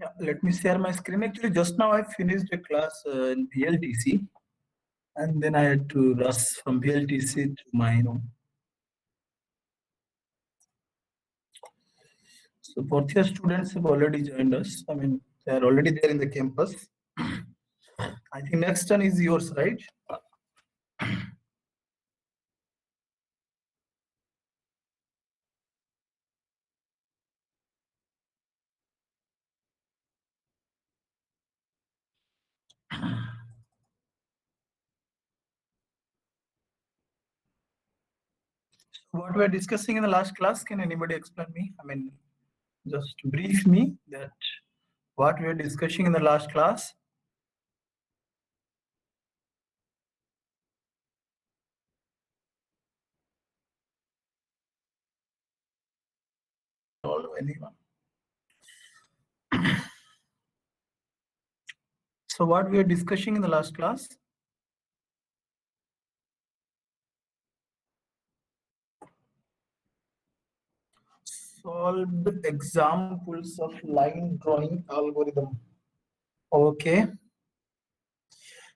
Yeah, let me share my screen. Actually, just now I finished a class in VLTC, and then I had to rush from VLTC to my room. So fourth year students have already joined us. I mean, they are already there in the campus. I think next turn is yours, right? What we're discussing in the last class, can anybody explain me? I mean, just brief me that what we're discussing in the last class. Or anyone. So what we are discussing in the last class? Solved examples of line drawing algorithm. Okay.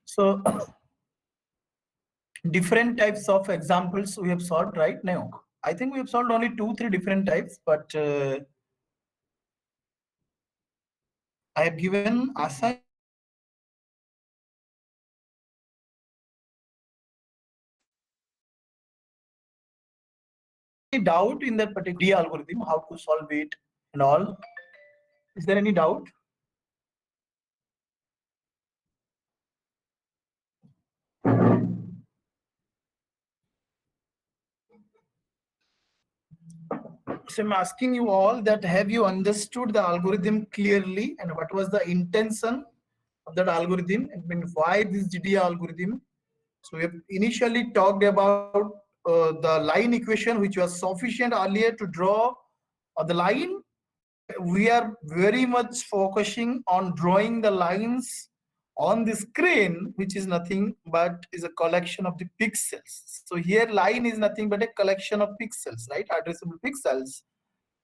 So different types of examples we have solved right now. I think we have solved only 2-3 different types, but I have given assignment doubt in that particular algorithm, how to solve it and all. Is there any doubt? So I'm asking you all that have you understood the algorithm clearly and what was the intention of that algorithm? I mean, why this GDA algorithm? So we have initially talked about the line equation, which was sufficient earlier to draw the line. We are very much focusing on drawing the lines on the screen, which is nothing but is a collection of the pixels. So here line is nothing but a collection of pixels, right? Addressable pixels.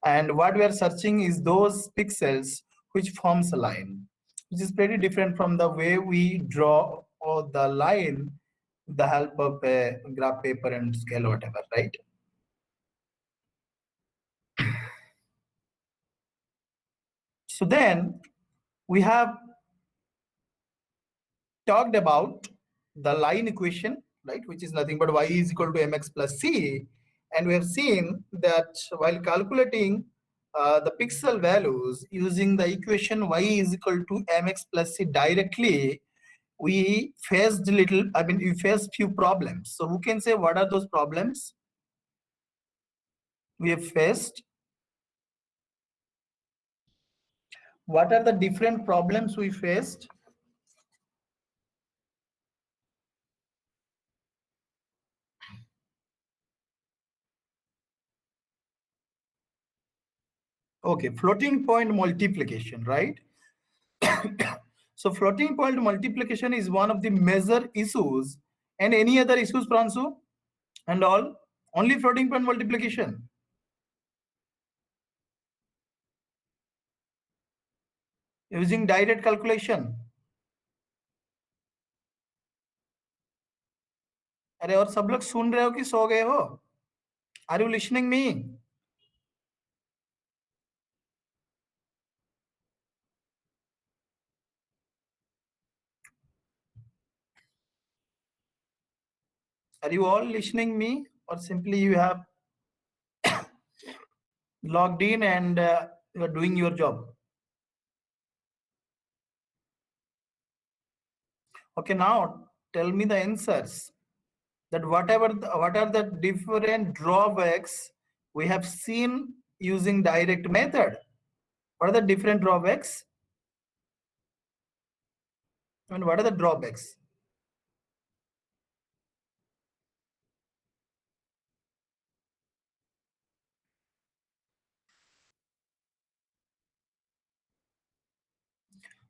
And what we are searching is those pixels which forms a line, which is pretty different from the way we draw the line with the help of a graph paper and scale, whatever, right? So then we have talked about the line equation, right, which is nothing but y is equal to mx plus c. And we have seen that while calculating the pixel values using the equation y is equal to mx plus c directly, we faced we faced few problems. So who can say what are those problems we have faced? What are the different problems we faced? Okay, floating point multiplication, right? So floating point multiplication is one of the major issues. And any other issues, Pransu? And all? Only floating point multiplication. Using direct calculation. अरे और सब लोग सुन रहे हो कि सो गए हो? Are you listening me? Are you all listening me, or simply you have logged in and you are doing your job? Okay, now tell me the answers. That what are the different drawbacks we have seen using direct method? What are the different drawbacks? And what are the drawbacks?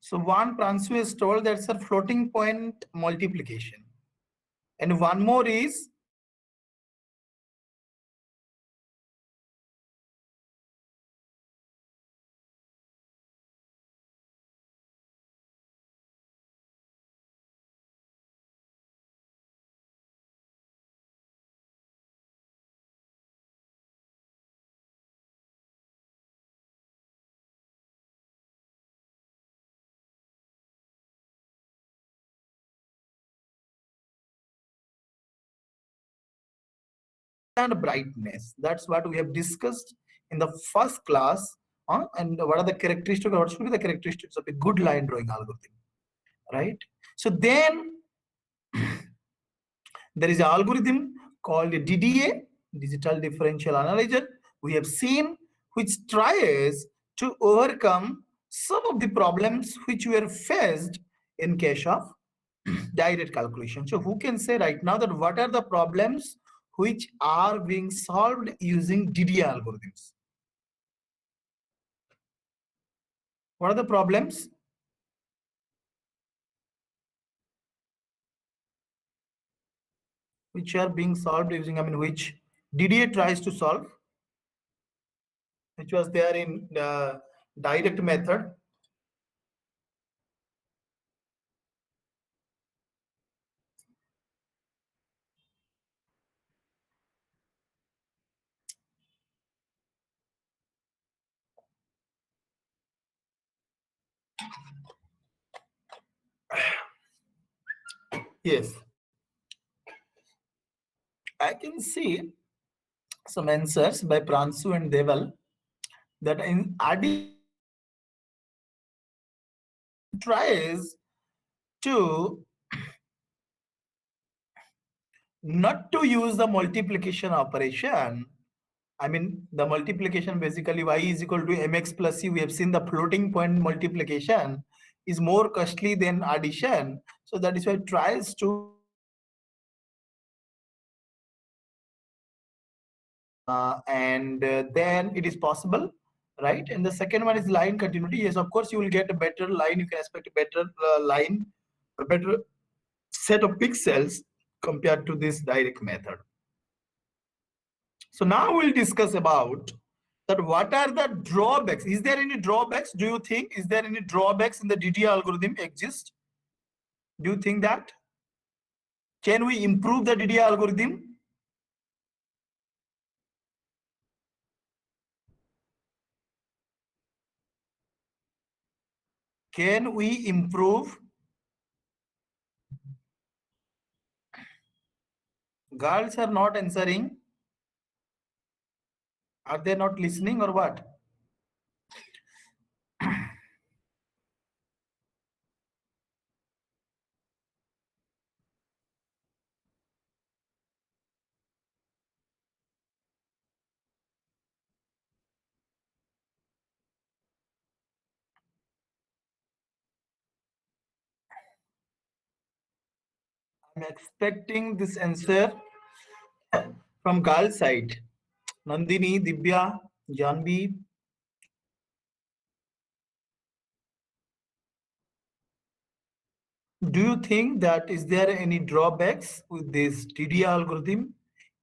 So one, Pransu is told that's a floating point multiplication. And one more is and brightness. That's what we have discussed in the first class. And what are the characteristics, or what should be the characteristics of a good line drawing algorithm, right? So then there is an algorithm called DDA, digital differential analyzer. We have seen, which tries to overcome some of the problems which were faced in case of direct calculation. So who can say right now that what are the problems which are being solved using DDA algorithms? What are the problems which are being solved using, which DDA tries to solve, which was there in the direct method? Yes, I can see some answers by Pransu and Deval that in addition tries to not to use the multiplication operation. The multiplication, basically y is equal to mx plus c. We have seen the floating point multiplication is more costly than addition. So that is why it tries to then it is possible, right? And the second one is line continuity. Yes, of course, you will get a better line. You can expect a better line, a better set of pixels compared to this direct method. So now we'll discuss about that what are the drawbacks. Is there any drawbacks? Do you think, is there any drawbacks in the DDA algorithm exist? Do you think that? Can we improve the DDA algorithm? Can we improve? Girls are not answering. Are they not listening or what? I'm expecting this answer from girls side. Nandini, Dibya, Janvi. Do you think that is there any drawbacks with this DDA algorithm?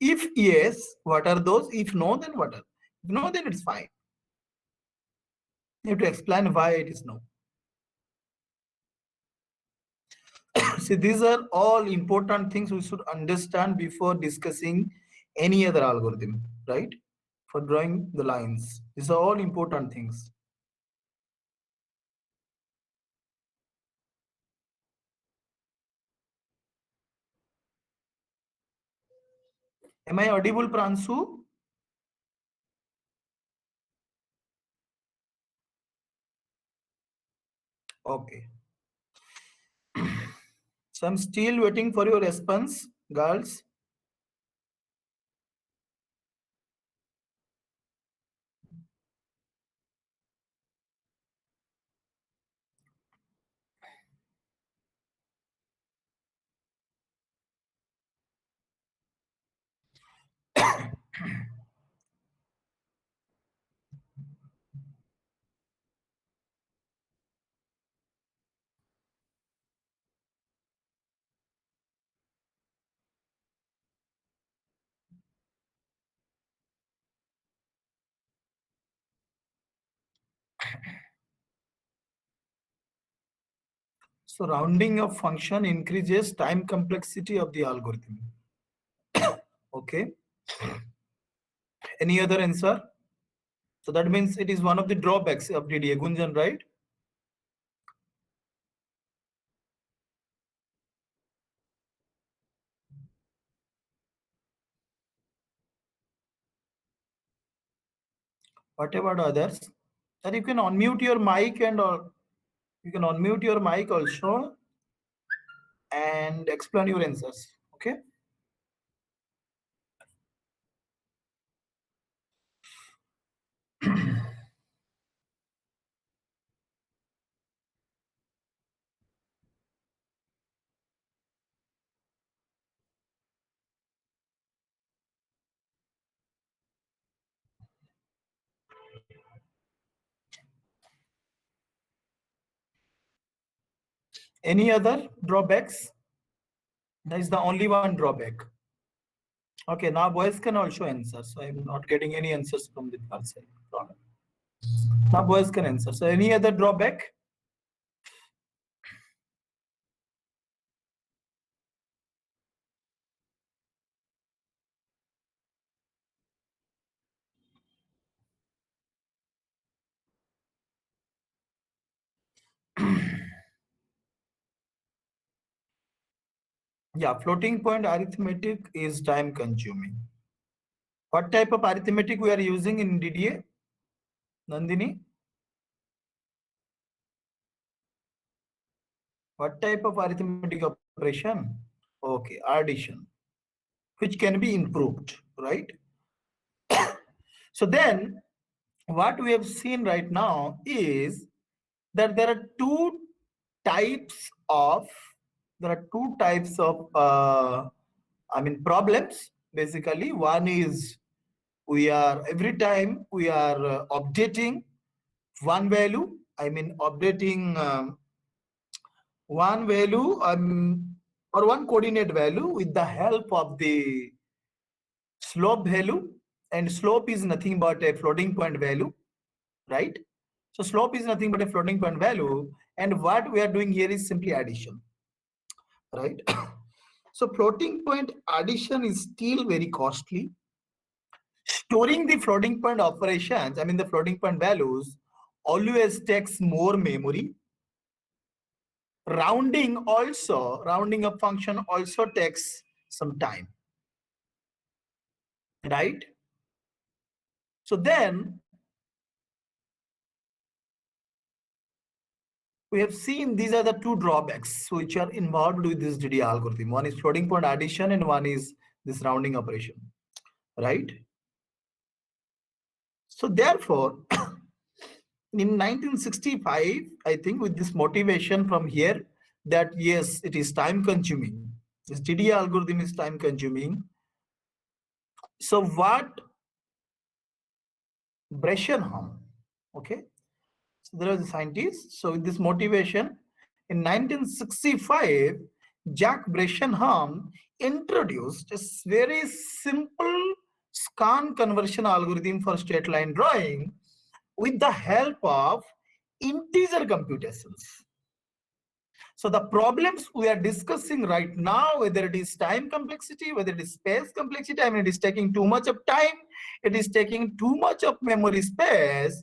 If yes, what are those? If no, then what are? If no, then it's fine. You have to explain why it is no. See, these are all important things we should understand before discussing any other algorithm, right? For drawing the lines. These are all important things. Am I audible, Pransu? Okay. So I'm still waiting for your response, girls. So rounding of function increases time complexity of the algorithm. Okay. Any other answer? So that means it is one of the drawbacks of DDA, Gunjan, right? What about others? That you can unmute your mic and or you can unmute your mic also and explain your answers. Okay. Any other drawbacks? That is the only one drawback. Okay, now boys can also answer. So I'm not getting any answers from the girl side. Now boys can answer. So any other drawback? Yeah, floating point arithmetic is time consuming. What type of arithmetic we are using in DDA? Nandini? What type of arithmetic operation? Okay, addition, which can be improved, right? So then what we have seen right now is that types of there are two types of problems. Basically, one is we are every time we are updating one value, updating one value or one coordinate value with the help of the slope value, and slope is nothing but a floating point value, right? So slope is nothing but a floating point value, and what we are doing here is simply addition, right? So floating point addition is still very costly. Storing the floating point operations, the floating point values, always takes more memory. Rounding up function also takes some time, right? So then we have seen these are the two drawbacks which are involved with this DD algorithm. One is floating point addition and one is this rounding operation, right? So therefore, in 1965, I think with this motivation from here that yes, it is time consuming. This DD algorithm is time consuming. So what Bressenham, okay? So there was a scientist. So with this motivation, in 1965, Jack Bressenham introduced a very simple scan conversion algorithm for straight line drawing with the help of integer computations. So the problems we are discussing right now, whether it is time complexity, whether it is space complexity, it is taking too much of time, it is taking too much of memory space,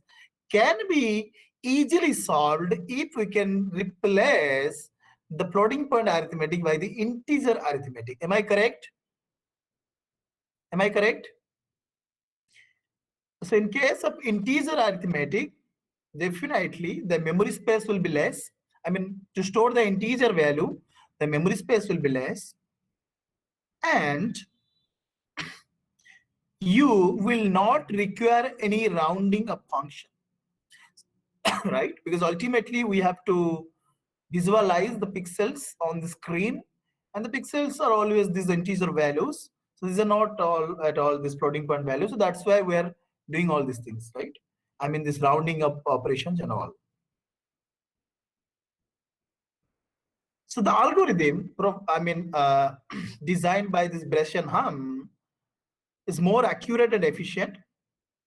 can be easily solved if we can replace the floating point arithmetic by the integer arithmetic. Am I correct? Am I correct? So in case of integer arithmetic, definitely the memory space will be less. To store the integer value, the memory space will be less, and you will not require any rounding up function, right? Because ultimately we have to visualize the pixels on the screen, and the pixels are always these integer values. So these are not all at all this floating point value. So that's why we are doing all these things, right? This rounding up operations and all. So the algorithm, designed by this Bressenham is more accurate and efficient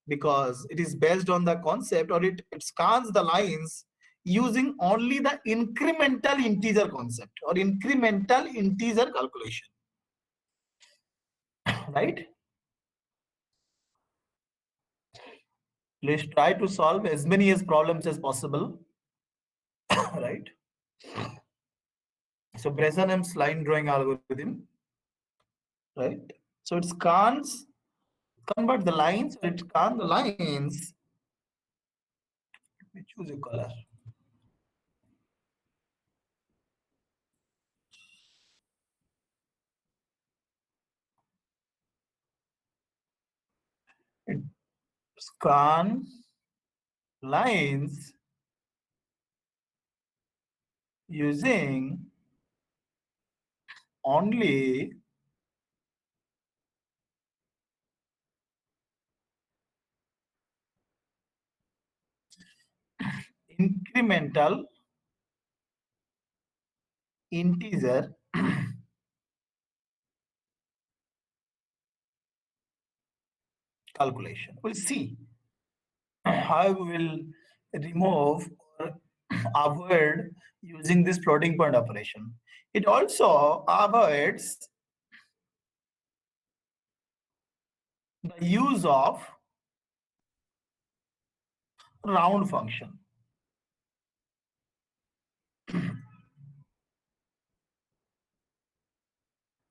because it is based on the concept, or it scans the lines using only the incremental integer concept or incremental integer calculation, right? Let's try to solve as many as problems as possible, right? So Bressenham's line drawing algorithm, right? So it scans, convert the lines, it scans the lines We choose a color. It scan lines using only incremental integer calculation. We'll see how we will remove or avoid using this floating point operation. It also avoids the use of round function.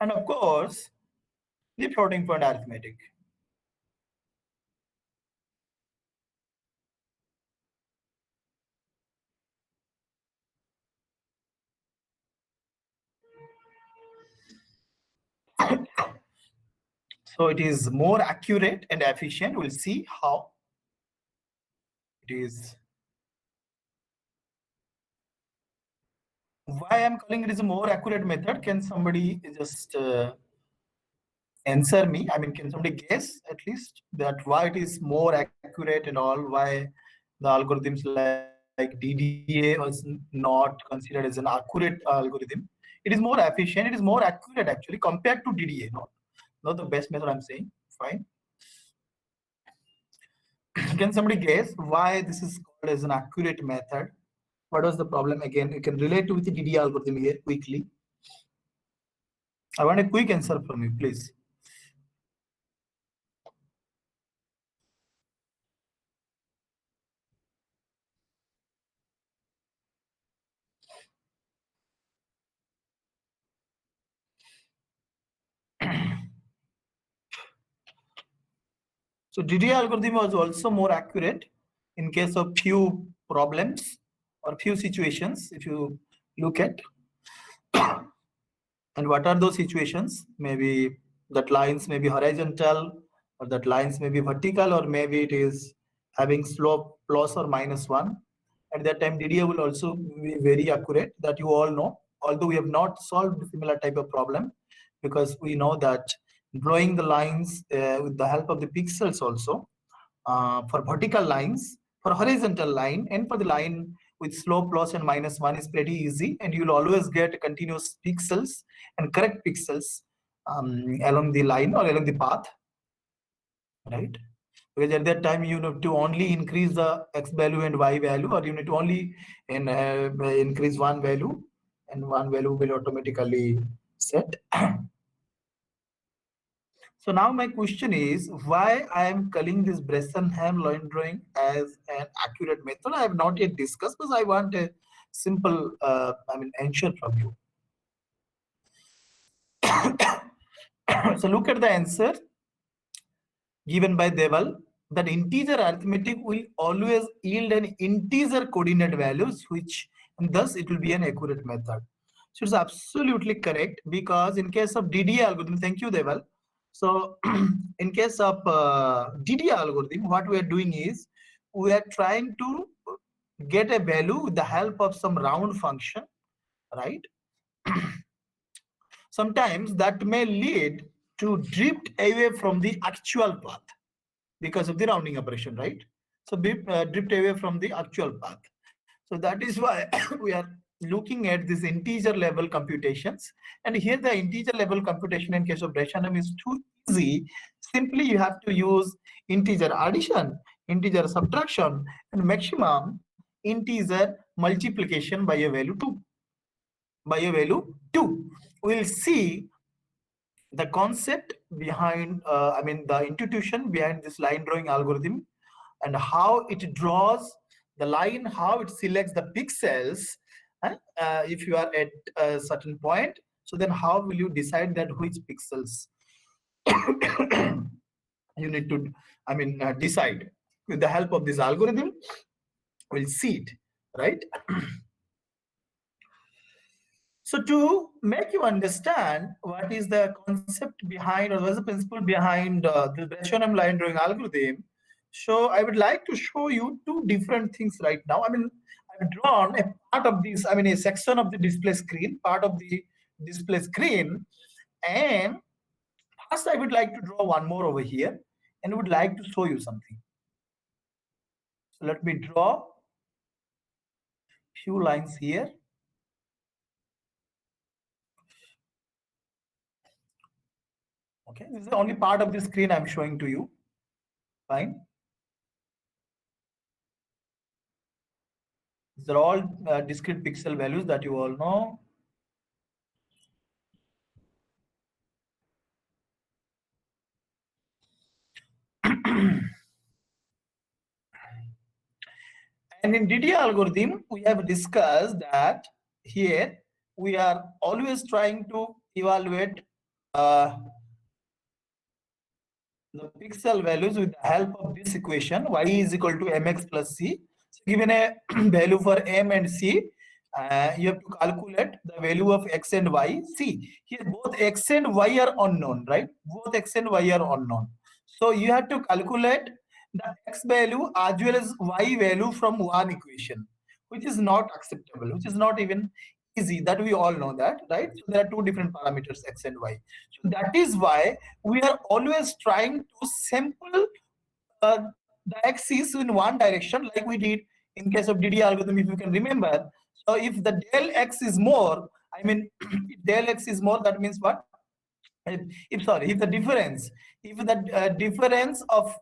And of course, the floating point arithmetic. So it is more accurate and efficient. We'll see how it is. Why I'm calling it is a more accurate method? Can somebody just answer me? I mean, can somebody guess at least that why it is more accurate and all? Why the algorithms like DDA was not considered as an accurate algorithm? It is more efficient. It is more accurate actually compared to DDA. Not the best method. I'm saying. Fine. Can somebody guess why this is called as an accurate method? What was the problem again? You can relate to with the DDA algorithm here quickly. I want a quick answer from you, please. So DDA algorithm was also more accurate in case of few problems or few situations. If you look at, and what are those situations? Maybe that lines may be horizontal, or that lines may be vertical, or maybe it is having slope plus or minus one. At that time, DDA will also be very accurate, that you all know. Although we have not solved similar type of problem, because we know that drawing the lines with the help of the pixels also, for vertical lines, for horizontal line, and for the line with slope plus and minus one is pretty easy, and you'll always get continuous pixels and correct pixels along the line or along the path, right? Because at that time you need to only increase the x value and y value, or you need to only increase one value, and one value will automatically set. So now my question is why I am calling this Bressenham line drawing as an accurate method. I have not yet discussed because I want a simple answer from you. So look at the answer given by Deval, that integer arithmetic will always yield an integer coordinate values, which and thus it will be an accurate method. So it's absolutely correct, because in case of DDA algorithm, thank you Deval. So in case of DDA algorithm, what we are doing is we are trying to get a value with the help of some round function, right? Sometimes that may lead to drift away from the actual path because of the rounding operation, right? So drift away from the actual path. So that is why we are looking at this integer level computations. And here the integer level computation in case of Bressenham is too easy. Simply you have to use integer addition, integer subtraction, and maximum integer multiplication by a value 2. By a value 2. We'll see the concept behind, the intuition behind this line drawing algorithm, and how it draws the line, how it selects the pixels, if you are at a certain point. So then how will you decide that which pixels you need to decide with the help of this algorithm? we'll see it, right? So to make you understand what is the concept behind or what is the principle behind the Breshonam line drawing algorithm, so I would like to show you two different things right now. I mean, I've drawn a part of this, I mean, a section of the display screen, part of the display screen, and first I would like to draw one more over here and would like to show you something. So let me draw few lines here. Okay, this is the only part of the screen I'm showing to you. Fine. These are all discrete pixel values that you all know. And in DDA algorithm, we have discussed that here we are always trying to evaluate the pixel values with the help of this equation, y is equal to mx plus c. So given a value for m and c, you have to calculate the value of x and y. See, here both x and y are unknown, right? Both x and y are unknown. So you have to calculate the x value as well as y value from one equation, which is not acceptable, which is not even easy. That we all know that, right? So there are two different parameters, x and y. So that is why we are always trying to sample the axis in one direction, like we did in case of DD algorithm, if you can remember. So if the del x is more, I mean, if del x is more, that means what? If sorry, if the difference of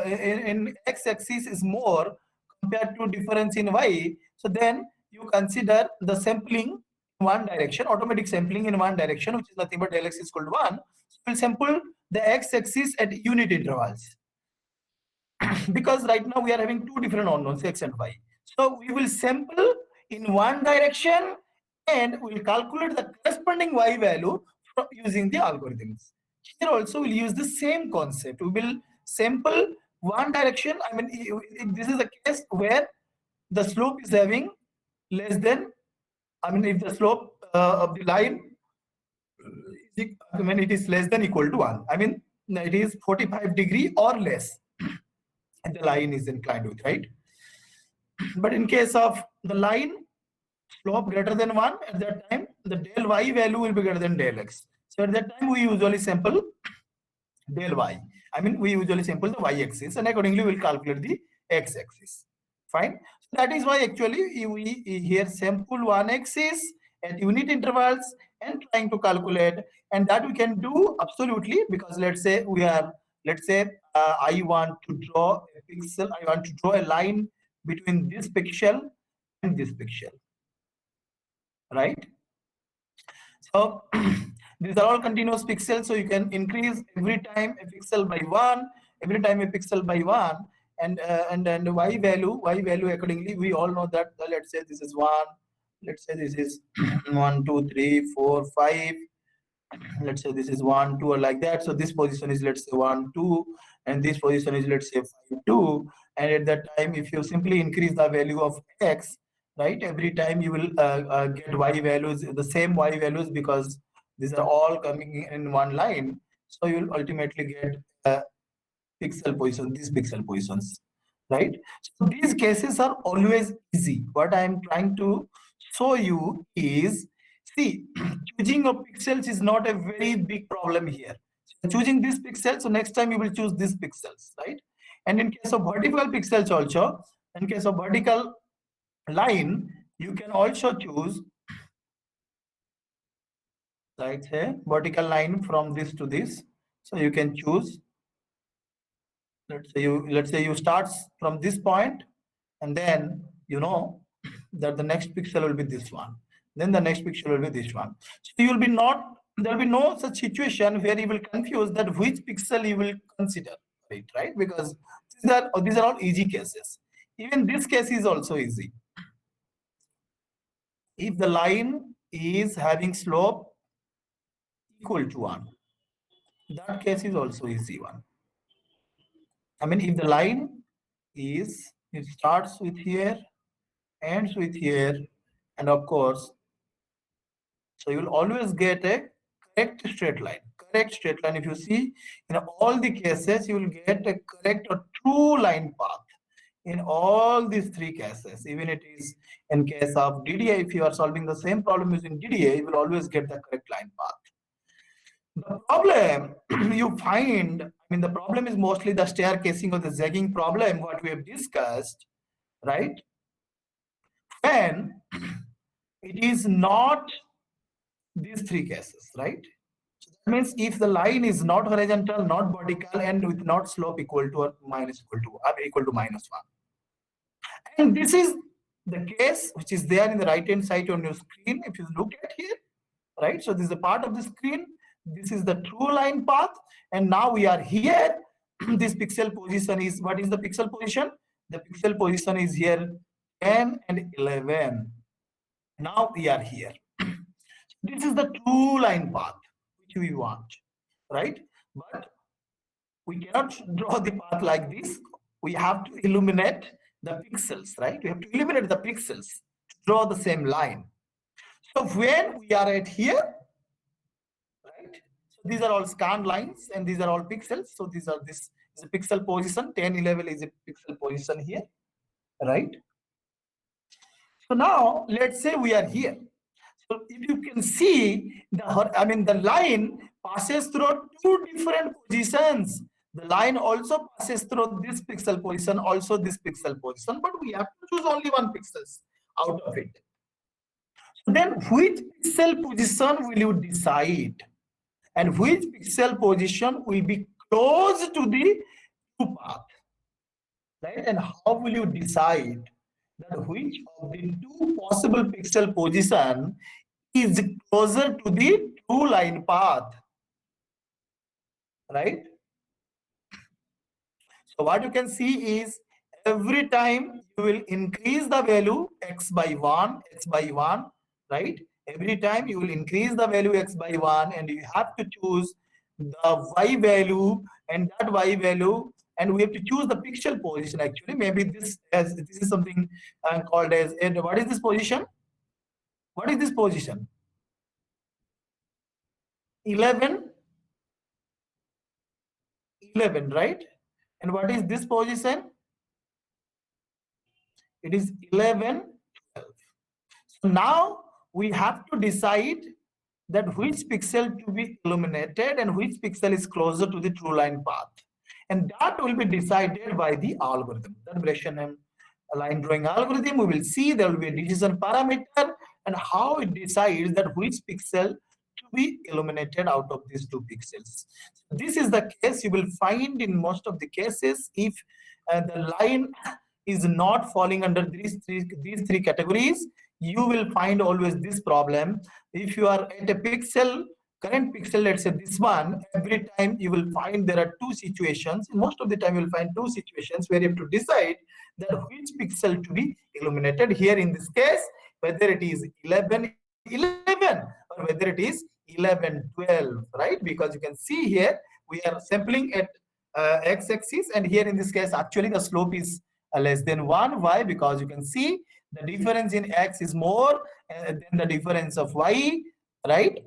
in x-axis is more compared to difference in y, so then you consider the sampling in one direction, automatic sampling in one direction, which is nothing but del x is equal to 1. So we'll sample the x-axis at unit intervals. Because right now we are having two different unknowns, x and y. So we will sample in one direction and we will calculate the corresponding y value using the algorithms. Here also we'll use the same concept. We will sample one direction. I mean, this is a case where the slope is having less than, I mean, if the slope of the line, I mean, it is less than equal to 1. I mean, it is 45 degree or less. And the line is inclined with, right? But in case of the line slope greater than 1, at that time the del y value will be greater than del x. So at that time we usually sample del y. I mean, we usually sample the y axis and accordingly we'll calculate the x axis. Fine. So that is why actually we here sample one axis at unit intervals and trying to calculate, and that we can do absolutely, because let's say we are, let's say I want to draw a pixel, I want to draw a line between this pixel and this pixel, right? So these are all continuous pixels, so you can increase every time a pixel by 1, every time a pixel by 1, and y value accordingly. We all know that let's say this is 1, let's say this is 1 2 3 4 5, let's say this is 1 2 or like that. So this position is, let's say, 1 2, and this position is, let's say, 5 2, and at that time if you simply increase the value of x, right, every time you will get y values, the same y values, because these are all coming in one line. So you will ultimately get pixel position, these pixel positions, right? So these cases are always easy. What I am trying to show you is, see, choosing of pixels is not a very big problem here. So choosing this pixel, so next time you will choose these pixels, right? And in case of vertical pixels also, in case of vertical line, you can also choose, like, say, vertical line from this to this. So you can choose, let's say you start from this point, and then you know that the next pixel will be this one, then the next pixel will be this one. So you will be not, there will be no such situation where you will confuse that which pixel you will consider, right? Because these are all easy cases. Even this case is also easy. If the line is having slope equal to 1, that case is also easy one. I mean, if the line is It starts with here, ends with here, and of course, so you will always get a correct straight line. Correct straight line. If you see in all the cases, you will get a correct or true line path in all these three cases. Even it is in case of DDA, if you are solving the same problem using DDA, you will always get the correct line path. The problem you find, I mean, the problem is mostly the staircasing or the zagging problem, what we have discussed, right? When it is not these three cases, right? So that means if the line is not horizontal, not vertical, and with not slope equal to or minus equal to or equal to -1. And this is the case which is there in the right hand side on your screen. If you look at here, right? So this is a part of the screen. This is the true line path. And now we are here. This pixel position is, what is the pixel position? The pixel position is here 10 and 11. Now we are here. This is the true line path which we want, right? But we cannot draw the path like this. We have to illuminate the pixels, right? We have to illuminate the pixels to draw the same line. So when we are at here, right? So these are all scan lines and these are all pixels. So this is a pixel position. 10, 11 is a pixel position here, right? So now let's say we are here. So if you can see the line passes through two different positions. The line also passes through this pixel position, also this pixel position, but we have to choose only one pixels out of it. So then which pixel position will you decide? And which pixel position will be close to the true path? Right? And how will you decide that which of the two possible pixel position is closer to the true line path, right? So what you can see is every time you will increase the value x by 1, right? Every time you will increase the value x by 1 and you have to choose the y value and that y value, and we have to choose the pixel position actually. Maybe this is something called as, and what is this position? What is this position? 11, right? And what is this position? It is 11, 12. So now we have to decide that which pixel to be illuminated and which pixel is closer to the true line path. And that will be decided by the algorithm. The Brescian line drawing algorithm, we will see there will be a decision parameter and how it decides that which pixel to be illuminated out of these two pixels. This is the case you will find in most of the cases if the line is not falling under these three categories. You will find always this problem. If you are at a pixel, current pixel, let's say this one, every time you will find there are two situations. Most of the time you will find two situations where you have to decide that which pixel to be illuminated. Here in this case, whether it is 11, 11 or whether it is 11, 12, right? Because you can see here we are sampling at x-axis, and here in this case actually the slope is less than 1. Why? Because you can see the difference in x is more than the difference of y, right?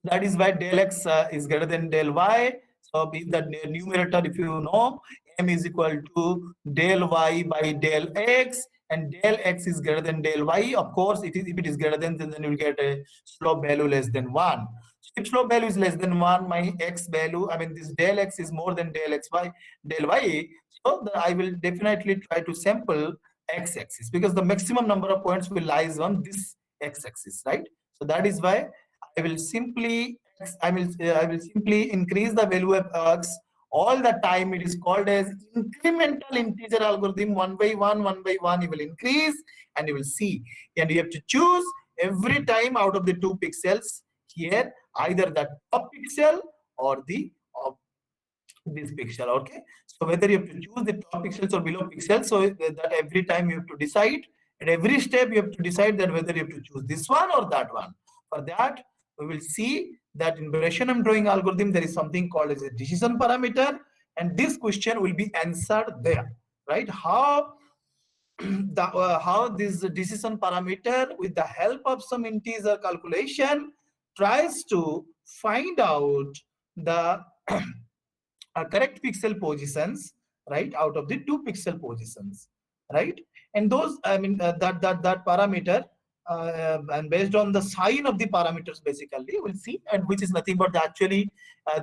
That is why del x is greater than del y. So if the numerator, if you know, m is equal to del y by del x, and del x is greater than del y. Of course, if it is greater than, then you will get a slope value less than 1. So if slope value is less than 1, my x value, I mean this del x is more than del y. So I will definitely try to sample x-axis, because the maximum number of points will lies on this x-axis, right? So that is why I will simply increase the value of x all the time. It is called as incremental integer algorithm. One by one you will increase and you will see, and you have to choose every time out of the two pixels here either the top pixel or the this pixel. Okay, so whether you have to choose the top pixels or below pixels, so that every time you have to decide, at every step you have to decide that whether you have to choose this one or that one. For that, we will see that in Brescian drawing algorithm there is something called as a decision parameter, and this question will be answered there. right? How how this decision parameter with the help of some integer calculation tries to find out the correct pixel positions, right, out of the two pixel positions, right? And those, I mean, that parameter, and based on the sign of the parameters, basically we'll see, and which is nothing but actually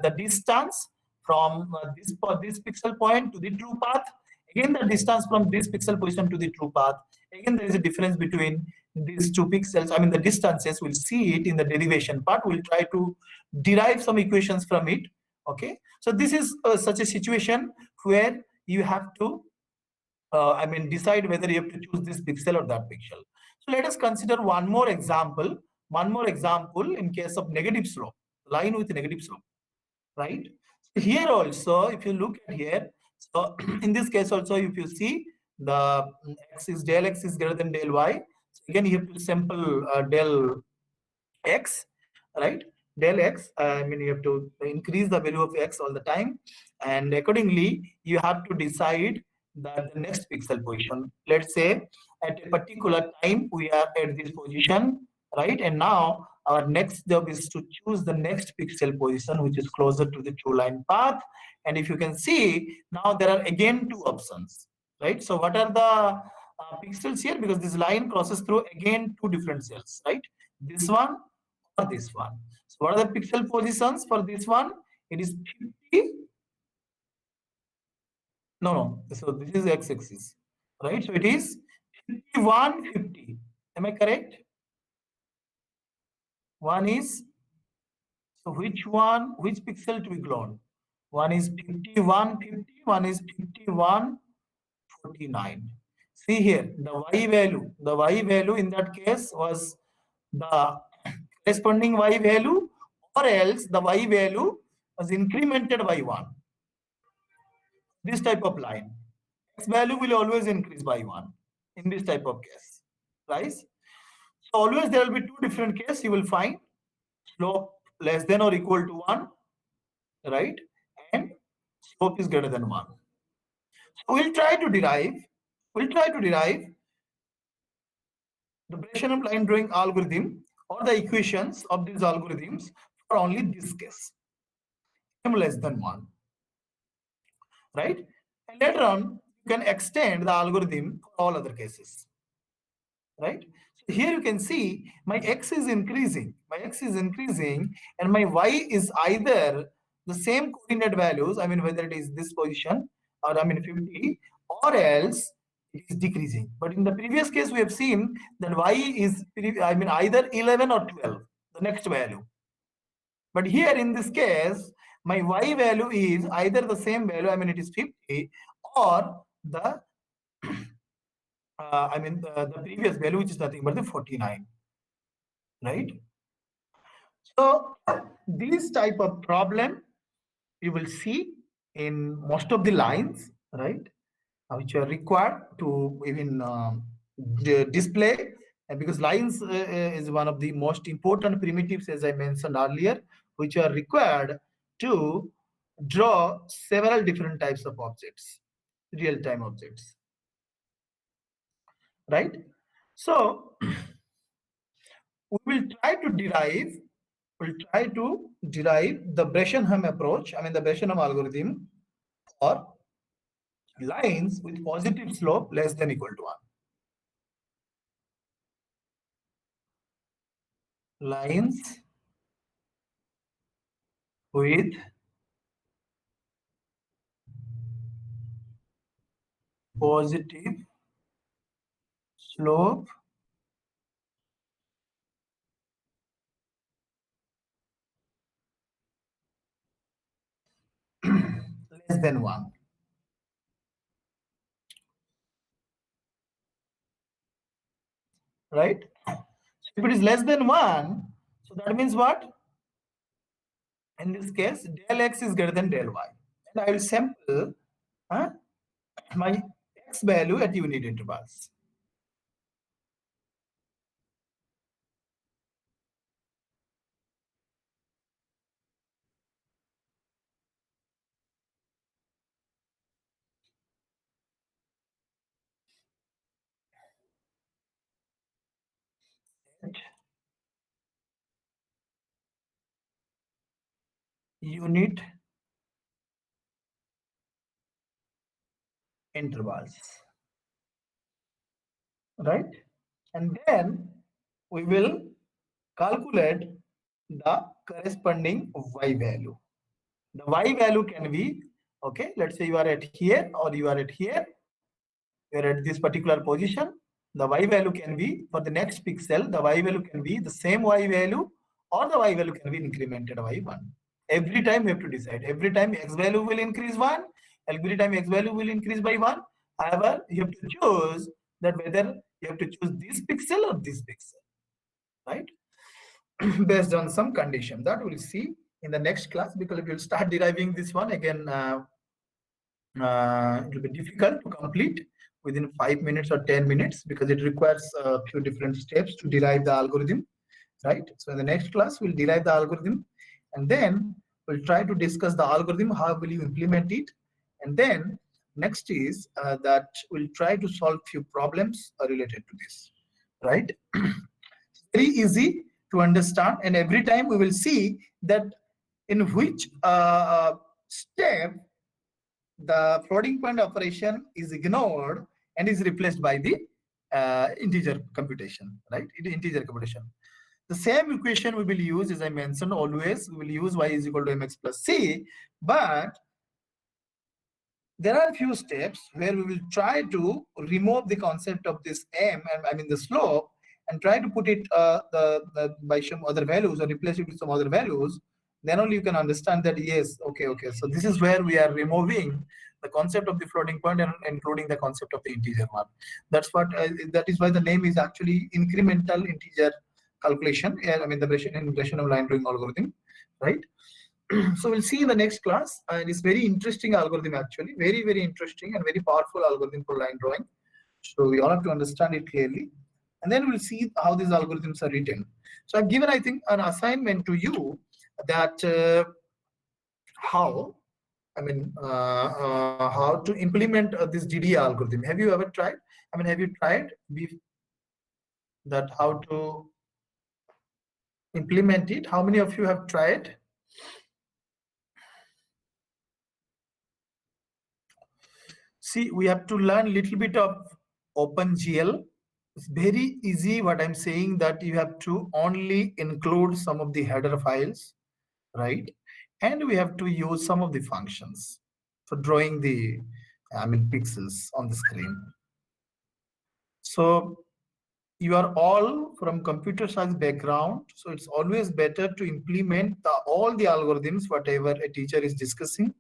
the distance from this pixel point to the true path. Again, the distance from this pixel position to the true path. Again, there is a difference between these two pixels. I mean, the distances, we'll see it in the derivation part. We'll try to derive some equations from it. Okay, so this is such a situation where you have to, I mean, decide whether you have to choose this pixel or that pixel. So let us consider one more example. One more example in case of negative slope, line with negative slope, right? So here also, if you look at here, so in this case also, if you see the del x is greater than del y. So again, you have to sample del x, right? Del x, I mean, you have to increase the value of x all the time, and accordingly you have to decide that the next pixel position. Let's say at a particular time we are at this position, right? And now our next job is to choose the next pixel position which is closer to the true line path. And if you can see, now there are again two options, right? So what are the pixels here? Because this line crosses through again two different cells, right? This one or this one. So what are the pixel positions for this one? It is 50. No. So this is x-axis, right? So it is 51, 50. Am I correct? One is, so which one, which pixel to be glued? One is 51, 50. One is 51, 49. See here, the y value in that case was the corresponding y value, or else the y value was incremented by 1. This type of line, x value will always increase by 1 in this type of case, right? So always there will be two different cases. You will find slope less than or equal to 1, right? And slope is greater than 1. So we'll try to derive the Bresenham line drawing algorithm or the equations of these algorithms for only this case, m less than 1, right? And later on, you can extend the algorithm for all other cases, right? So here you can see my x is increasing, and my y is either the same coordinate values, I mean, whether it is this position or, I mean, 50, or else it is decreasing. But in the previous case, we have seen that y is, I mean, either 11 or 12, the next value. But here in this case, my y value is either the same value, I mean, it is 50, or the I mean, the previous value, which is nothing but the 49, right? So this type of problem you will see in most of the lines, right, which are required to even display. And because lines is one of the most important primitives, as I mentioned earlier, which are required to draw several different types of objects, real-time objects, right? So we will try to derive the Bresenham approach, I mean the Bresenham algorithm, for lines with positive slope less than equal to 1. Lines with positive slope less than 1. Right? So if it is less than 1, so that means what? In this case, del x is greater than del y. And I will sample my x value at unit intervals. unit intervals, right? And then we will calculate the corresponding y value. The y value can be, okay, let's say you are at here or you are at here, you are at this particular position. The y value can be for the next pixel, the y value can be the same y value or the y value can be incremented by 1. Every time you have to decide. Every time x value will increase 1, every time x value will increase by 1. However, you have to choose that whether you have to choose this pixel or this pixel, right? Based on some condition that we'll see in the next class, because if you'll start deriving this one again, it will be difficult to complete within 5 minutes or 10 minutes because it requires a few different steps to derive the algorithm, right? So in the next class, we'll derive the algorithm and then we'll try to discuss the algorithm, how will you implement it? And then next is that we'll try to solve few problems related to this, right? Very easy to understand, and every time we will see that in which step the floating point operation is ignored and is replaced by the integer computation, right? Integer computation. The same equation we will use, as I mentioned, always we will use y is equal to mx plus c, but there are a few steps where we will try to remove the concept of this m, and I mean the slope, and try to put it by some other values or replace it with some other values. Then only you can understand that yes, okay. So this is where we are removing the concept of the floating point and including the concept of the integer one. That's what that is why the name is actually incremental integer calculation. I mean the Breslov line drawing algorithm, right? So we'll see in the next class, and it's very interesting algorithm, actually very interesting and very powerful algorithm for line drawing. So we all have to understand it clearly, and then we'll see how these algorithms are written. So I've given, I think, an assignment to you that how how to implement this GDA algorithm. Have you ever tried? I mean, have you tried that how to implement it? How many of you have tried? See, we have to learn a little bit of OpenGL. It's very easy. What I'm saying that you have to only include some of the header files, right? And we have to use some of the functions for drawing the, pixels on the screen. So you are all from computer science background, so it's always better to implement all the algorithms whatever a teacher is discussing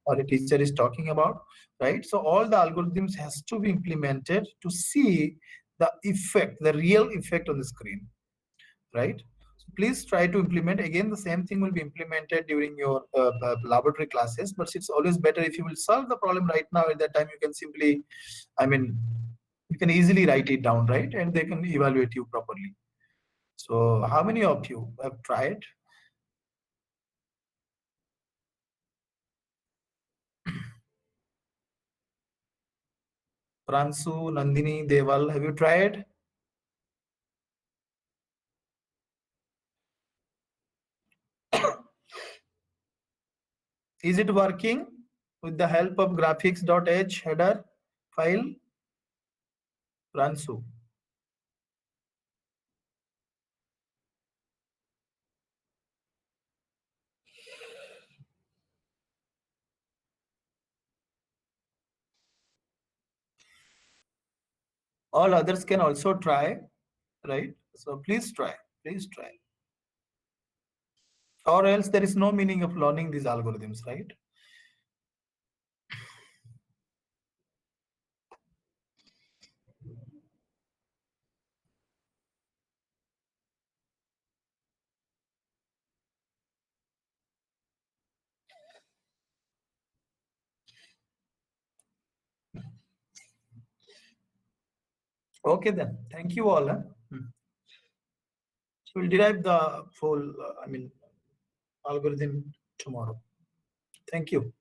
or a teacher is talking about, right? So all the algorithms has to be implemented to see the effect, the real effect on the screen, right? So please try to implement. Again, the same thing will be implemented during your laboratory classes, but it's always better if you will solve the problem right now. At that time you can simply, you can easily write it down, right? And they can evaluate you properly. So how many of you have tried? Pransu, Nandini, Deval, have you tried? Is it working with the help of graphics.h header file? Pransu. All others can also try, right? So please try, please try. Or else there is no meaning of learning these algorithms, right? Okay then, thank you all. So we'll derive the full, algorithm tomorrow. Thank you.